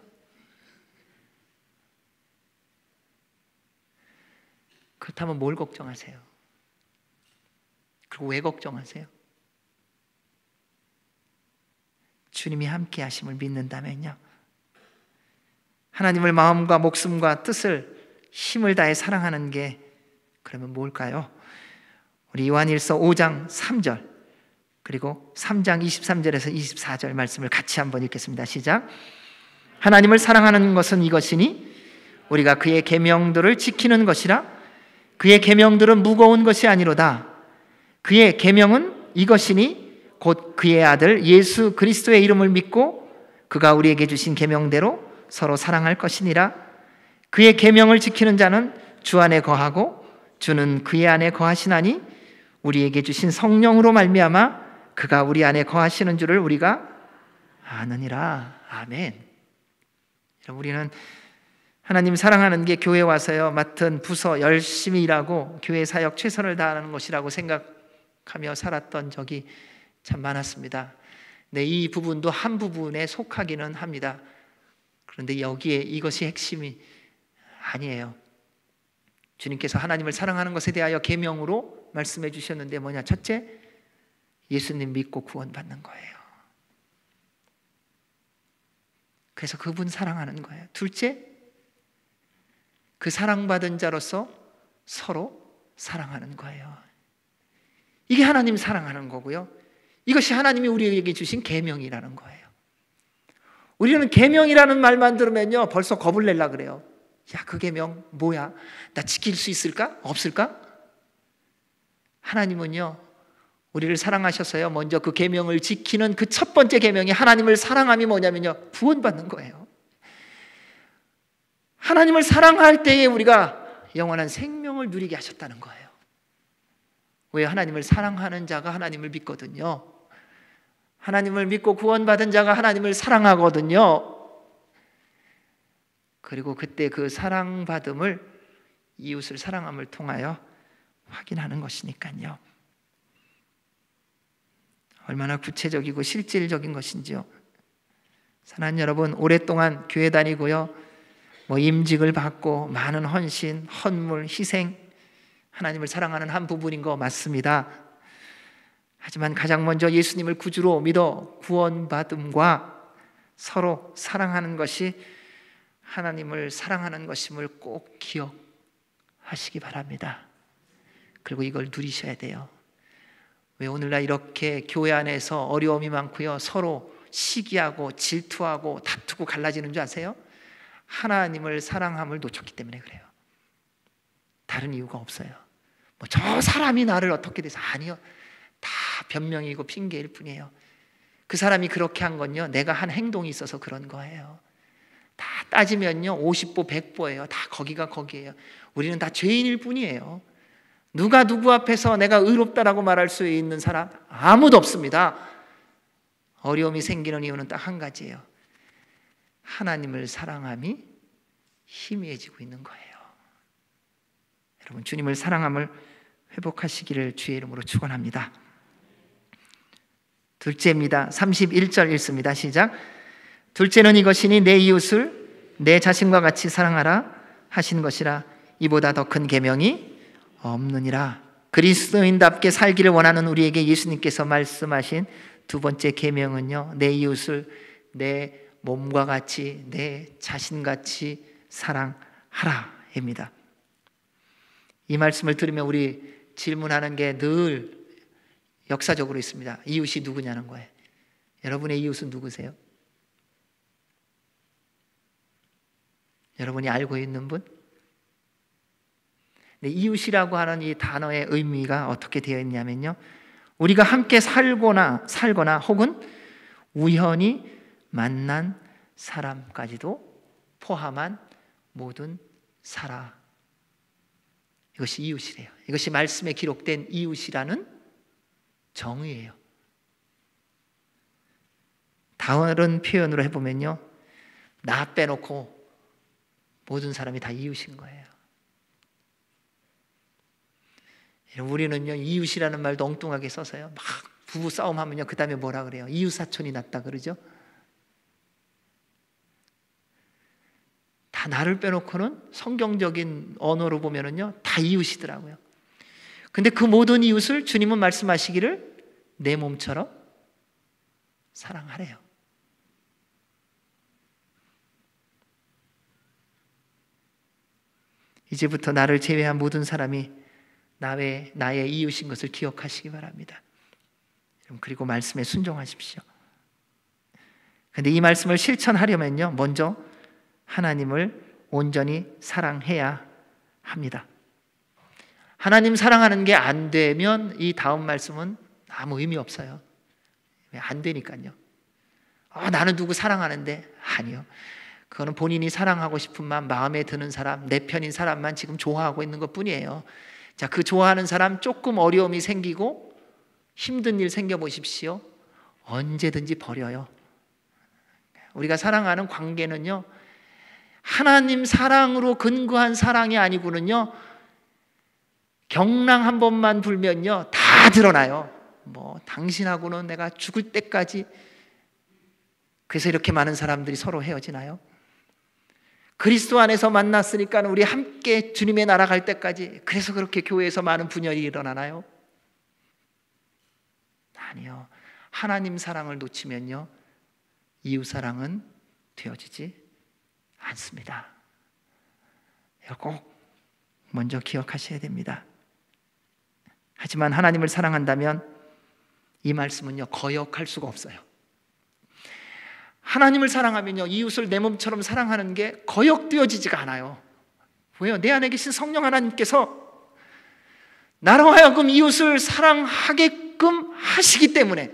그렇다면 뭘 걱정하세요? 그리고 왜 걱정하세요? 주님이 함께 하심을 믿는다면요, 하나님을 마음과 목숨과 뜻을 힘을 다해 사랑하는 게 그러면 뭘까요? 우리 요한일서 5장 3절 그리고 3장 23절에서 24절 말씀을 같이 한번 읽겠습니다. 시작. 하나님을 사랑하는 것은 이것이니 우리가 그의 계명들을 지키는 것이라. 그의 계명들은 무거운 것이 아니로다. 그의 계명은 이것이니 곧 그의 아들 예수 그리스도의 이름을 믿고 그가 우리에게 주신 계명대로 서로 사랑할 것이니라. 그의 계명을 지키는 자는 주 안에 거하고 주는 그의 안에 거하시나니 우리에게 주신 성령으로 말미암아 그가 우리 안에 거하시는 줄을 우리가 아느니라. 아멘. 여러분, 우리는 하나님 사랑하는 게 교회 와서요 맡은 부서 열심히 일하고 교회 사역 최선을 다하는 것이라고 생각하며 살았던 적이 참 많았습니다. 네, 이 부분도 한 부분에 속하기는 합니다. 그런데 여기에 이것이 핵심이 아니에요. 주님께서 하나님을 사랑하는 것에 대하여 계명으로 말씀해 주셨는데 뭐냐? 첫째, 예수님 믿고 구원받는 거예요. 그래서 그분 사랑하는 거예요. 둘째, 그 사랑받은 자로서 서로 사랑하는 거예요. 이게 하나님 사랑하는 거고요, 이것이 하나님이 우리에게 주신 계명이라는 거예요. 우리는 계명이라는 말만 들으면요 벌써 겁을 내려 그래요. 야, 그 계명 뭐야? 나 지킬 수 있을까? 없을까? 하나님은요 우리를 사랑하셔서요 먼저 그 계명을 지키는 그 첫 번째 계명이 하나님을 사랑함이 뭐냐면요, 구원받는 거예요. 하나님을 사랑할 때에 우리가 영원한 생명을 누리게 하셨다는 거예요. 왜? 하나님을 사랑하는 자가 하나님을 믿거든요. 하나님을 믿고 구원받은 자가 하나님을 사랑하거든요. 그리고 그때 그 사랑받음을 이웃을 사랑함을 통하여 확인하는 것이니까요. 얼마나 구체적이고 실질적인 것인지요. 사랑하는 여러분, 오랫동안 교회 다니고요 임직을 받고 많은 헌신, 헌물, 희생, 하나님을 사랑하는 한 부분인 거 맞습니다. 하지만 가장 먼저 예수님을 구주로 믿어 구원받음과 서로 사랑하는 것이 하나님을 사랑하는 것임을 꼭 기억하시기 바랍니다. 그리고 이걸 누리셔야 돼요. 왜 오늘날 이렇게 교회 안에서 어려움이 많고요, 서로 시기하고 질투하고 다투고 갈라지는 줄 아세요? 하나님을 사랑함을 놓쳤기 때문에 그래요. 다른 이유가 없어요. 저 사람이 나를 어떻게 돼서, 아니요, 다 변명이고 핑계일 뿐이에요. 그 사람이 그렇게 한 건요, 내가 한 행동이 있어서 그런 거예요. 다 따지면요 50보 100보예요. 다 거기가 거기예요. 우리는 다 죄인일 뿐이에요. 누가 누구 앞에서 내가 의롭다라고 말할 수 있는 사람 아무도 없습니다. 어려움이 생기는 이유는 딱 한 가지예요. 하나님을 사랑함이 희미해지고 있는 거예요. 여러분, 주님을 사랑함을 회복하시기를 주의 이름으로 축원합니다. 둘째입니다. 31절 읽습니다. 시작. 둘째는 이것이니 내 이웃을 내 자신과 같이 사랑하라 하신 것이라. 이보다 더 큰 계명이 없느니라. 그리스도인답게 살기를 원하는 우리에게 예수님께서 말씀하신 두 번째 계명은요, 내 이웃을 내 몸과 같이, 내 자신같이 사랑하라입니다. 이 말씀을 들으면 우리 질문하는 게 늘 역사적으로 있습니다. 이웃이 누구냐는 거예요. 여러분의 이웃은 누구세요? 여러분이 알고 있는 분? 이웃이라고 하는 이 단어의 의미가 어떻게 되어 있냐면요, 우리가 함께 살거나 혹은 우연히 만난 사람까지도 포함한 모든 사람, 이것이 이웃이래요. 이것이 말씀에 기록된 이웃이라는 정의예요. 다른 표현으로 해보면요, 나 빼놓고 모든 사람이 다 이웃인 거예요. 우리는요, 이웃이라는 말도 엉뚱하게 써서요, 막 부부 싸움하면요, 그 다음에 뭐라 그래요? 이웃 사촌이 낫다 그러죠. 다 나를 빼놓고는 성경적인 언어로 보면은요, 다 이웃이더라고요. 근데 그 모든 이웃을 주님은 말씀하시기를 내 몸처럼 사랑하래요. 이제부터 나를 제외한 모든 사람이 나의 이웃인 것을 기억하시기 바랍니다. 그리고 말씀에 순종하십시오. 그런데 이 말씀을 실천하려면요, 먼저 하나님을 온전히 사랑해야 합니다. 하나님 사랑하는 게 안 되면 이 다음 말씀은 아무 의미 없어요. 왜? 안 되니까요. 나는 누구 사랑하는데, 아니요, 그거는 본인이 사랑하고 싶은 마음에 드는 사람, 내 편인 사람만 지금 좋아하고 있는 것 뿐이에요. 자, 그 좋아하는 사람 조금 어려움이 생기고 힘든 일 생겨보십시오. 언제든지 버려요. 우리가 사랑하는 관계는요, 하나님 사랑으로 근거한 사랑이 아니고는요, 경랑 한 번만 불면요, 다 드러나요. 당신하고는 내가 죽을 때까지. 그래서 이렇게 많은 사람들이 서로 헤어지나요? 그리스도 안에서 만났으니까 우리 함께 주님의 나라 갈 때까지. 그래서 그렇게 교회에서 많은 분열이 일어나나요? 아니요. 하나님 사랑을 놓치면요, 이웃 사랑은 되어지지 않습니다. 이거 꼭 먼저 기억하셔야 됩니다. 하지만 하나님을 사랑한다면 이 말씀은요, 거역할 수가 없어요. 하나님을 사랑하면요, 이웃을 내 몸처럼 사랑하는 게 거역되어지지가 않아요. 왜요? 내 안에 계신 성령 하나님께서 나로 하여금 이웃을 사랑하게끔 하시기 때문에.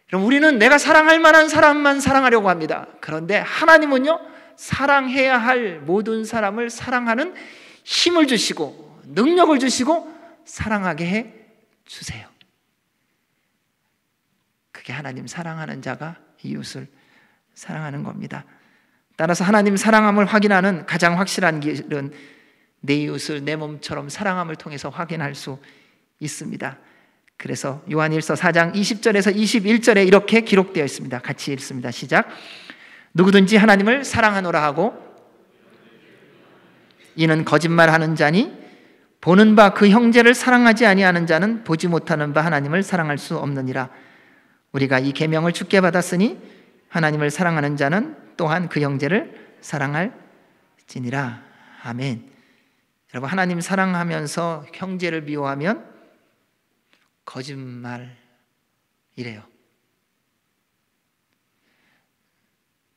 그럼 우리는 내가 사랑할 만한 사람만 사랑하려고 합니다. 그런데 하나님은요, 사랑해야 할 모든 사람을 사랑하는 힘을 주시고 능력을 주시고 사랑하게 해 주세요. 그게 하나님 사랑하는 자가 이웃을 사랑하는 겁니다. 따라서 하나님 사랑함을 확인하는 가장 확실한 길은 내 이웃을 내 몸처럼 사랑함을 통해서 확인할 수 있습니다. 그래서 요한일서 4장 20절에서 21절에 이렇게 기록되어 있습니다. 같이 읽습니다. 시작. 누구든지 하나님을 사랑하노라 하고 이는 거짓말하는 자니 보는 바 그 형제를 사랑하지 아니하는 자는 보지 못하는 바 하나님을 사랑할 수 없느니라. 우리가 이 계명을 주께 받았으니 하나님을 사랑하는 자는 또한 그 형제를 사랑할지니라. 아멘. 여러분, 하나님 사랑하면서 형제를 미워하면 거짓말이래요.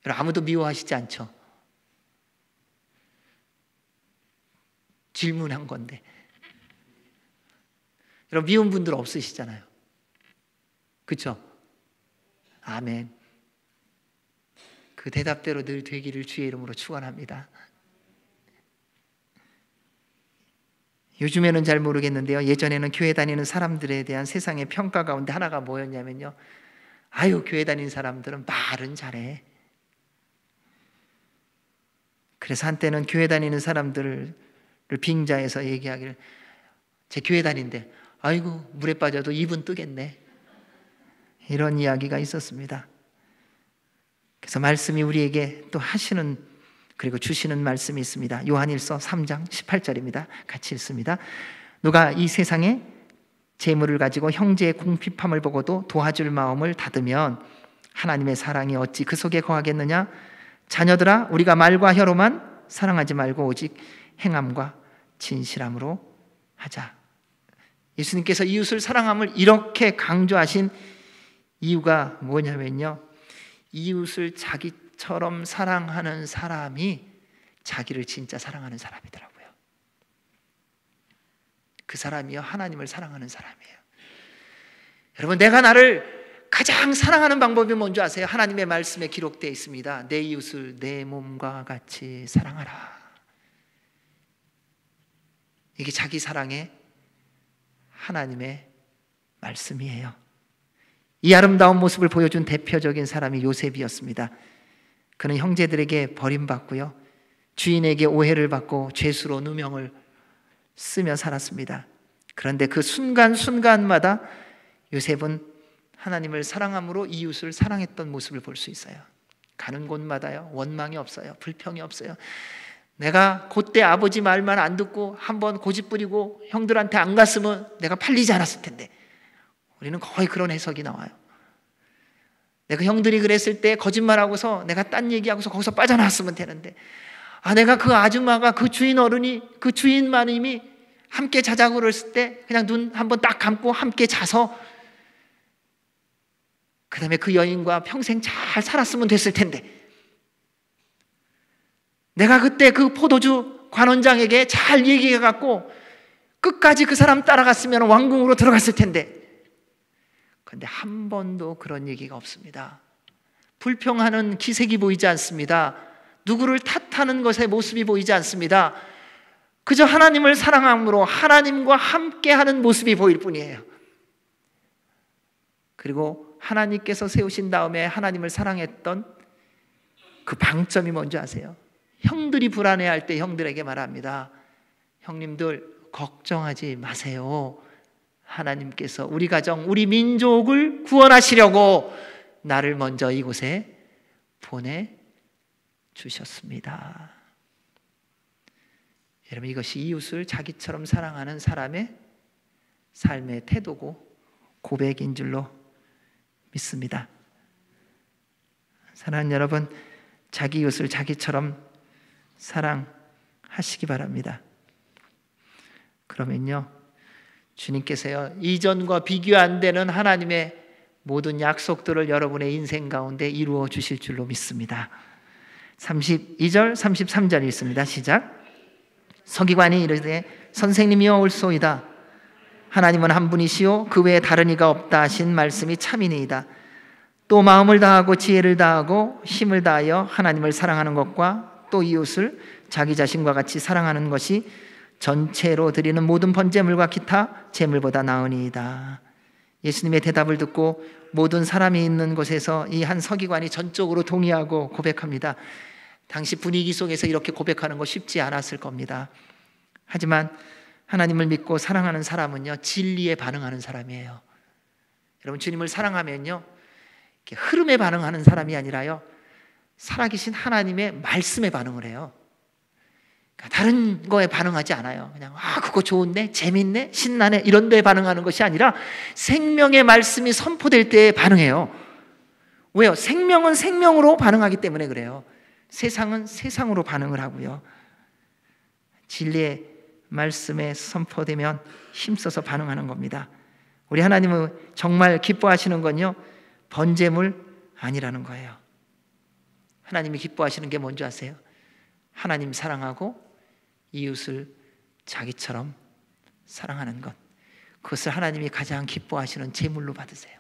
여러분, 아무도 미워하시지 않죠? 질문한 건데. 여러분 미운 분들 없으시잖아요. 그렇죠? 아멘. 그 대답대로 늘 되기를 주의 이름으로 축원합니다. 요즘에는 잘 모르겠는데요. 예전에는 교회 다니는 사람들에 대한 세상의 평가 가운데 하나가 뭐였냐면요. 아유, 교회 다니는 사람들은 말은 잘해. 그래서 한때는 교회 다니는 사람들을 빙자해서 얘기하기를, 제 교회 다닌데 아이고 물에 빠져도 입은 뜨겠네, 이런 이야기가 있었습니다. 그래서 말씀이 우리에게 또 하시는, 그리고 주시는 말씀이 있습니다. 요한일서 3장 18절입니다. 같이 읽습니다. 누가 이 세상에 재물을 가지고 형제의 궁핍함을 보고도 도와줄 마음을 닫으면 하나님의 사랑이 어찌 그 속에 거하겠느냐? 자녀들아, 우리가 말과 혀로만 사랑하지 말고 오직 행함과 진실함으로 하자. 예수님께서 이웃을 사랑함을 이렇게 강조하신 이유가 뭐냐면요, 이웃을 자기처럼 사랑하는 사람이 자기를 진짜 사랑하는 사람이더라고요. 그 사람이요, 하나님을 사랑하는 사람이에요. 여러분, 내가 나를 가장 사랑하는 방법이 뭔지 아세요? 하나님의 말씀에 기록되어 있습니다. 내 이웃을 내 몸과 같이 사랑하라. 이게 자기 사랑의 하나님의 말씀이에요. 이 아름다운 모습을 보여준 대표적인 사람이 요셉이었습니다. 그는 형제들에게 버림받고요, 주인에게 오해를 받고 죄수로 누명을 쓰며 살았습니다. 그런데 그 순간순간마다 요셉은 하나님을 사랑함으로 이웃을 사랑했던 모습을 볼 수 있어요. 가는 곳마다요, 원망이 없어요. 불평이 없어요. 내가 그때 아버지 말만 안 듣고 한번 고집 부리고 형들한테 안 갔으면 내가 팔리지 않았을 텐데. 우리는 거의 그런 해석이 나와요. 내가 형들이 그랬을 때 거짓말하고서 내가 딴 얘기하고서 거기서 빠져나왔으면 되는데, 내가 그 아줌마가, 그 주인 어른이, 그 주인 마님이 함께 자자고 그랬을 때 그냥 눈 한번 딱 감고 함께 자서 그 다음에 그 여인과 평생 잘 살았으면 됐을 텐데, 내가 그때 그 포도주 관원장에게 잘 얘기해갖고 끝까지 그 사람 따라갔으면 왕궁으로 들어갔을 텐데. 그런데 한 번도 그런 얘기가 없습니다. 불평하는 기색이 보이지 않습니다. 누구를 탓하는 것의 모습이 보이지 않습니다. 그저 하나님을 사랑함으로 하나님과 함께하는 모습이 보일 뿐이에요. 그리고 하나님께서 세우신 다음에 하나님을 사랑했던 그 방점이 뭔지 아세요? 형들이 불안해할 때 형들에게 말합니다. 형님들 걱정하지 마세요. 하나님께서 우리 가정, 우리 민족을 구원하시려고 나를 먼저 이곳에 보내주셨습니다. 여러분, 이것이 이웃을 자기처럼 사랑하는 사람의 삶의 태도고 고백인 줄로 믿습니다. 사랑하는 여러분, 자기 이웃을 자기처럼 사랑하시기 바랍니다. 그러면요, 주님께서요, 이전과 비교 안 되는 하나님의 모든 약속들을 여러분의 인생 가운데 이루어 주실 줄로 믿습니다. 32절, 33절 읽습니다. 시작. 서기관이 이르되 선생님이여 올소이다. 하나님은 한 분이시요 그 외에 다른 이가 없다 하신 말씀이 참이니이다. 또 마음을 다하고 지혜를 다하고 힘을 다하여 하나님을 사랑하는 것과 또 이웃을 자기 자신과 같이 사랑하는 것이 전체로 드리는 모든 번제물과 기타 제물보다 나으니이다. 예수님의 대답을 듣고 모든 사람이 있는 곳에서 이 한 서기관이 전적으로 동의하고 고백합니다. 당시 분위기 속에서 이렇게 고백하는 거 쉽지 않았을 겁니다. 하지만 하나님을 믿고 사랑하는 사람은요, 진리에 반응하는 사람이에요. 여러분, 주님을 사랑하면요, 흐름에 반응하는 사람이 아니라요, 살아계신 하나님의 말씀에 반응을 해요. 그러니까 다른 거에 반응하지 않아요. 그냥 그거 좋은데, 재밌네, 신나네, 이런 데에 반응하는 것이 아니라 생명의 말씀이 선포될 때에 반응해요. 왜요? 생명은 생명으로 반응하기 때문에 그래요. 세상은 세상으로 반응을 하고요. 진리의 말씀에 선포되면 힘써서 반응하는 겁니다. 우리 하나님은 정말 기뻐하시는 건요, 번제물 아니라는 거예요. 하나님이 기뻐하시는 게 뭔지 아세요? 하나님 사랑하고 이웃을 자기처럼 사랑하는 것. 그것을 하나님이 가장 기뻐하시는 제물로 받으세요.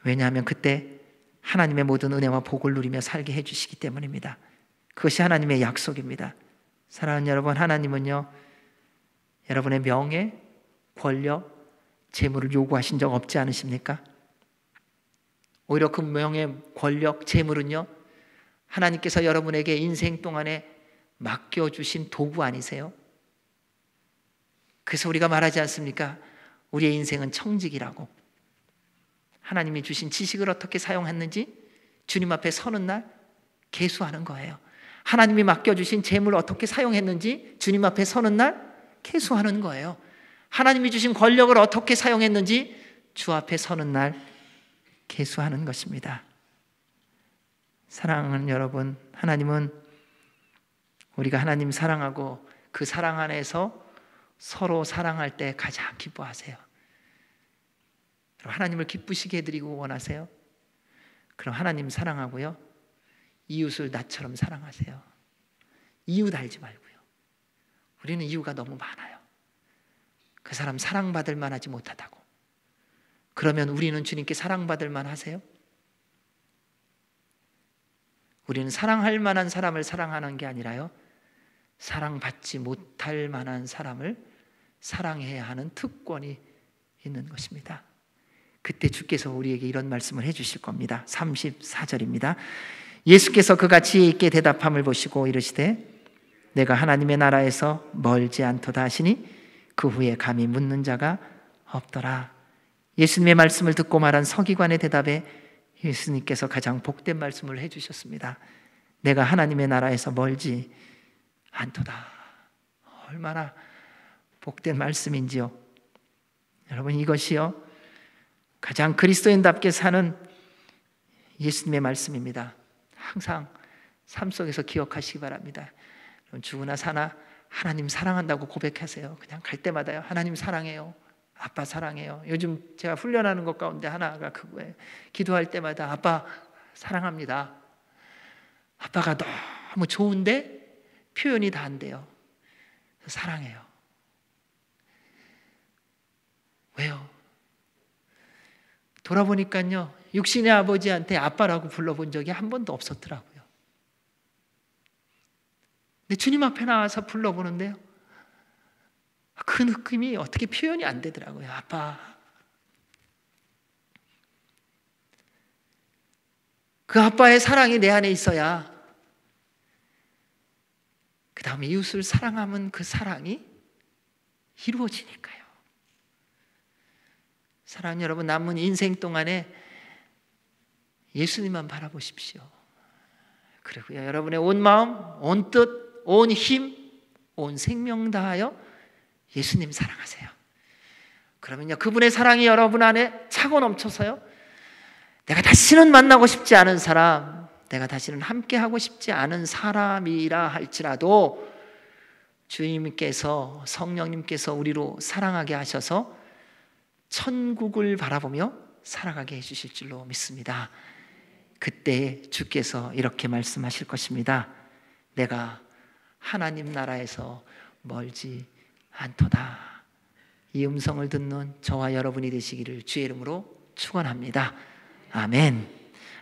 왜냐하면 그때 하나님의 모든 은혜와 복을 누리며 살게 해주시기 때문입니다. 그것이 하나님의 약속입니다. 사랑하는 여러분, 하나님은요, 여러분의 명예, 권력, 재물을 요구하신 적 없지 않으십니까? 오히려 그 명예, 권력, 재물은요, 하나님께서 여러분에게 인생 동안에 맡겨주신 도구 아니세요? 그래서 우리가 말하지 않습니까? 우리의 인생은 청직이라고. 하나님이 주신 지식을 어떻게 사용했는지 주님 앞에 서는 날 계수하는 거예요. 하나님이 맡겨주신 재물을 어떻게 사용했는지 주님 앞에 서는 날 계수하는 거예요. 하나님이 주신 권력을 어떻게 사용했는지 주 앞에 서는 날 계수하는 것입니다. 사랑하는 여러분, 하나님은 우리가 하나님 사랑하고 그 사랑 안에서 서로 사랑할 때 가장 기뻐하세요. 하나님을 기쁘시게 해드리고 원하세요? 그럼 하나님 사랑하고요, 이웃을 나처럼 사랑하세요. 이유 달지 말고요. 우리는 이유가 너무 많아요. 그 사람 사랑받을 만하지 못하다고. 그러면 우리는 주님께 사랑받을 만하세요? 우리는 사랑할 만한 사람을 사랑하는 게 아니라요, 사랑받지 못할 만한 사람을 사랑해야 하는 특권이 있는 것입니다. 그때 주께서 우리에게 이런 말씀을 해주실 겁니다. 34절입니다. 예수께서 그가 지혜 있게 대답함을 보시고 이르시되 내가 하나님의 나라에서 멀지 않도다 하시니 그 후에 감히 묻는 자가 없더라. 예수님의 말씀을 듣고 말한 서기관의 대답에 예수님께서 가장 복된 말씀을 해주셨습니다. 내가 하나님의 나라에서 멀지 않도다. 얼마나 복된 말씀인지요. 여러분, 이것이요 가장 그리스도인답게 사는 예수님의 말씀입니다. 항상 삶 속에서 기억하시기 바랍니다. 죽으나 사나 하나님 사랑한다고 고백하세요. 그냥 갈 때마다요, 하나님 사랑해요, 아빠 사랑해요. 요즘 제가 훈련하는 것 가운데 하나가 그거예요. 기도할 때마다 아빠 사랑합니다. 아빠가 너무 좋은데 표현이 다 안 돼요. 사랑해요. 왜요? 돌아보니까요, 육신의 아버지한테 아빠라고 불러본 적이 한 번도 없었더라고요. 근데 주님 앞에 나와서 불러보는데요, 그 느낌이 어떻게 표현이 안 되더라고요. 아빠. 그 아빠의 사랑이 내 안에 있어야 그 다음에 이웃을 사랑하면 그 사랑이 이루어지니까요. 사랑하는 여러분, 남은 인생 동안에 예수님만 바라보십시오. 그리고요, 여러분의 온 마음, 온 뜻, 온 힘, 온 생명 다하여 예수님 사랑하세요. 그러면요, 그분의 사랑이 여러분 안에 차고 넘쳐서요, 내가 다시는 만나고 싶지 않은 사람, 내가 다시는 함께하고 싶지 않은 사람이라 할지라도 주님께서, 성령님께서 우리로 사랑하게 하셔서 천국을 바라보며 살아가게 해주실 줄로 믿습니다. 그때 주께서 이렇게 말씀하실 것입니다. 내가 하나님 나라에서 멀지 않도다. 이 음성을 듣는 저와 여러분이 되시기를 주의 이름으로 축원합니다. 아멘.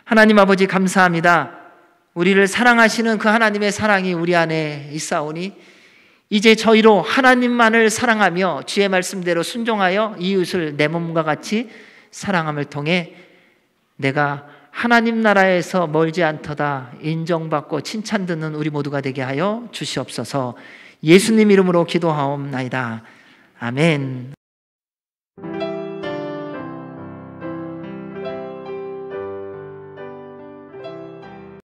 하나님 아버지, 감사합니다. 우리를 사랑하시는 그 하나님의 사랑이 우리 안에 있사오니 이제 저희로 하나님만을 사랑하며 주의 말씀대로 순종하여 이웃을 내 몸과 같이 사랑함을 통해 내가 하나님 나라에서 멀지 않도다 인정받고 칭찬 듣는 우리 모두가 되게 하여 주시옵소서. 예수님 이름으로 기도하옵나이다. 아멘.